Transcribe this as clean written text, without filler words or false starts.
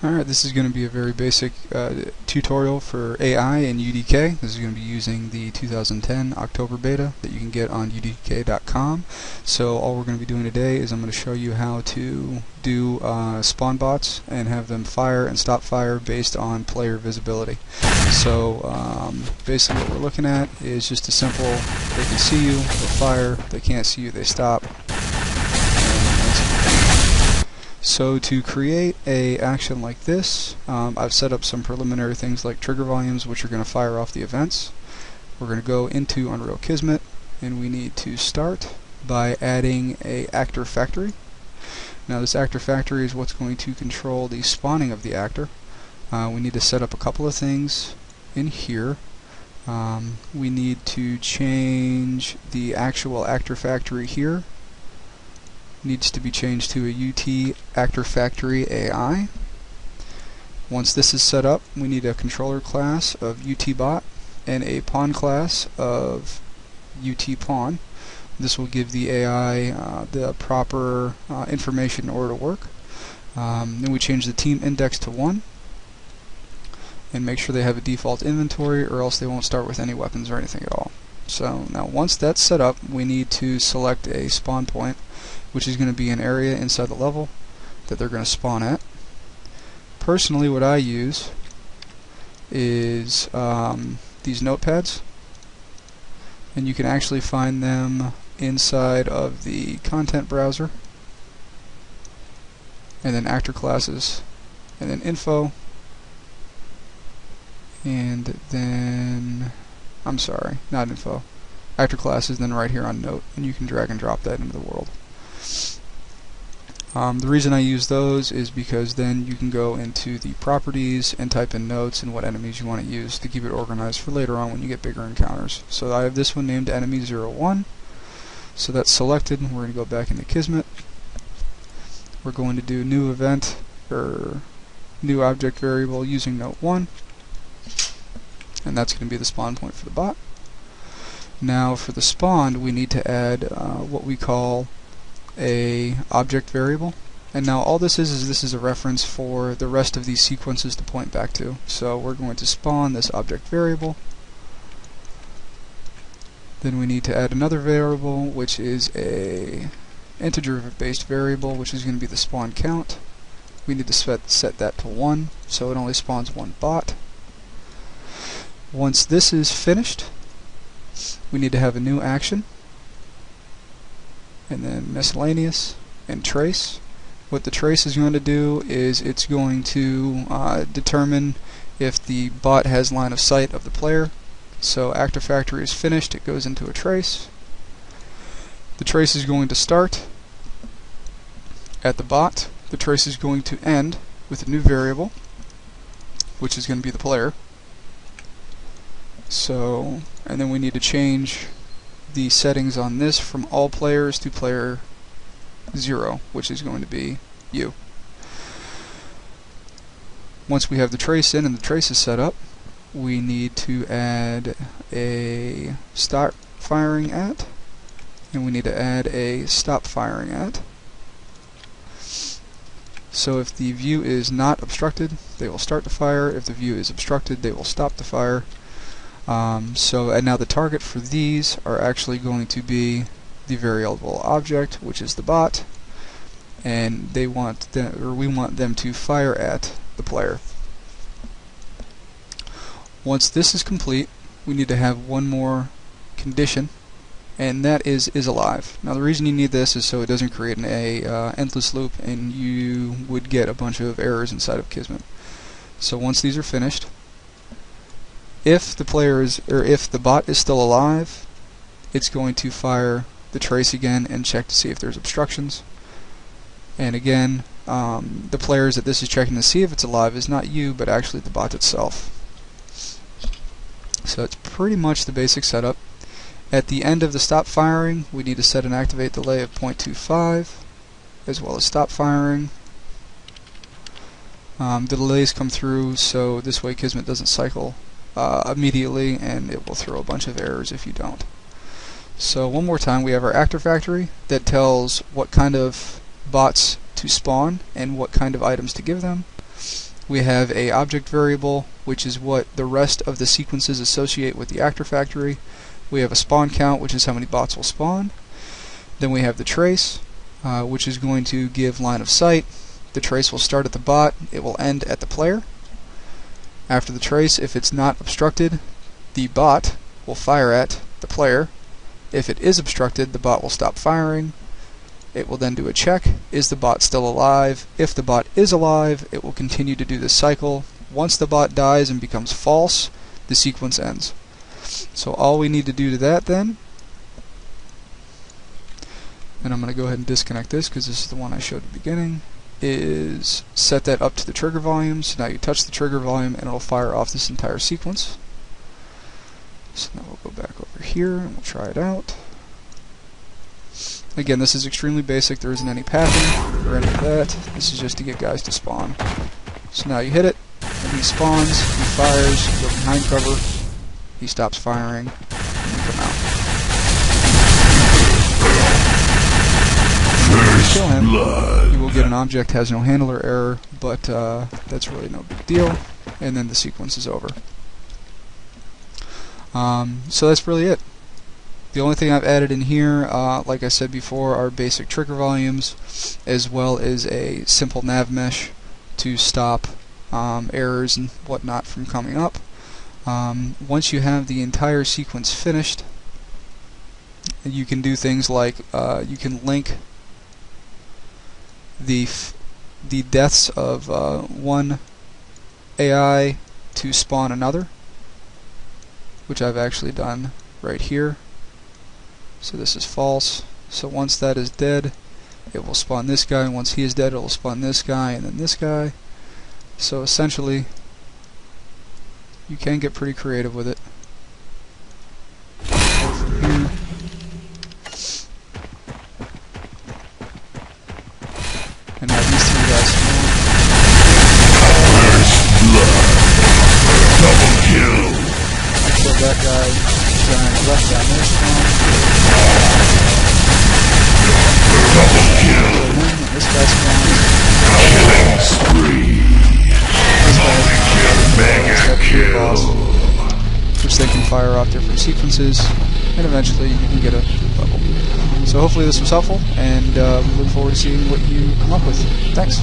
Alright, this is going to be a very basic tutorial for AI and UDK. This is going to be using the 2010 October beta that you can get on UDK.com. So all we're going to be doing today is I'm going to show you how to do spawn bots and have them fire and stop fire based on player visibility. So basically what we're looking at is just a simple, they can see you, they fire, they can't see you, they stop. So to create a action like this, I've set up some preliminary things like trigger volumes, which are going to fire off the events. We're going to go into Unreal Kismet, and we need to start by adding a actor factory. Now this actor factory is what's going to control the spawning of the actor. We need to set up a couple of things in here. We need to change the actual actor factory here. Needs to be changed to a UT Actor Factory AI. Once this is set up, we need a controller class of UTBot and a pawn class of UTPawn. This will give the AI the proper information in order to work. Then we change the team index to 1 and make sure they have a default inventory, or else they won't start with any weapons or anything at all. So now once that's set up, we need to select a spawn point, which is going to be an area inside the level that they're going to spawn at. Personally, what I use is these notepads, and you can actually find them inside of the content browser, and then actor classes, and then info, and then not info, actor classes, then right here on note, and you can drag and drop that into the world. The reason I use those is because then you can go into the properties and type in notes and what enemies you want to use to keep it organized for later on when you get bigger encounters. So I have this one named enemy 01. So that's selected. We're going to go back into Kismet. We're going to do new event or new object variable using note 1. And that's going to be the spawn point for the bot. Now for the spawn, we need to add what we call a object variable, and now all this is a reference for the rest of these sequences to point back to. So we're going to spawn this object variable, then we need to add another variable which is a integer based variable, which is going to be the spawn count. We need to set that to 1 so it only spawns one bot. Once this is finished, we need to have a new action, and then miscellaneous and trace. What the trace is going to do is it's going to determine if the bot has line of sight of the player. So actor factory is finished, it goes into a trace. The trace is going to start at the bot. The trace is going to end with a new variable, which is going to be the player. So, and then we need to change the settings on this from all players to player 0, which is going to be you. Once we have the trace in and the trace is set up, we need to add a start firing at, and we need to add a stop firing at. So if the view is not obstructed, they will start to fire. If the view is obstructed, they will stop to fire. And now the target for these are actually going to be the variable object, which is the bot, and we want them to fire at the player. Once this is complete, we need to have one more condition, and that is alive. Now the reason you need this is so it doesn't create an endless loop and you would get a bunch of errors inside of Kismet. So once these are finished, if the bot is still alive, it's going to fire the trace again and check to see if there's obstructions. And again, the players that this is checking to see if it's alive is not you, but actually the bot itself. So it's pretty much the basic setup. At the end of the stop firing, we need to set an activate delay of 0.25, as well as stop firing. The delays come through, so this way Kismet doesn't cycle immediately, and it will throw a bunch of errors if you don't. So one more time, we have our actor factory that tells what kind of bots to spawn and what kind of items to give them. We have a object variable, which is what the rest of the sequences associate with the actor factory. We have a spawn count, which is how many bots will spawn. Then we have the trace, which is going to give line of sight. The trace will start at the bot, it will end at the player. After the trace, if it's not obstructed, the bot will fire at the player. If it is obstructed, the bot will stop firing. It will then do a check. Is the bot still alive? If the bot is alive, it will continue to do this cycle. Once the bot dies and becomes false, the sequence ends. So all we need to do to that then, and I'm going to go ahead and disconnect this because this is the one I showed at the beginning, is set that up to the trigger volume. So now you touch the trigger volume and it'll fire off this entire sequence. So now we'll go back over here and we'll try it out. Again, this is extremely basic. There isn't any pathing or any of that. This is just to get guys to spawn. So now you hit it, and he spawns, he fires, you go behind cover, he stops firing, and you come out. When you kill him, you will get an object has no handler error, but that's really no big deal, and then the sequence is over. So that's really it. The only thing I've added in here, like I said before, are basic trigger volumes, as well as a simple nav mesh to stop errors and whatnot from coming up. Once you have the entire sequence finished, you can do things like you can link the deaths of one AI to spawn another, which I've actually done right here. So this is false. So once that is dead, it will spawn this guy, and once he is dead, it will spawn this guy, and then this guy. So essentially, you can get pretty creative with it. Go from here. And now these three guys spawn. Double kill. I killed that guy. Giant left down there spawn. Double kill. And this guy spawns. Killing spree. Mega kill. Which they can fire off different sequences, and eventually you can get a level. So hopefully this was helpful, and we look forward to seeing what you come up with. Thanks.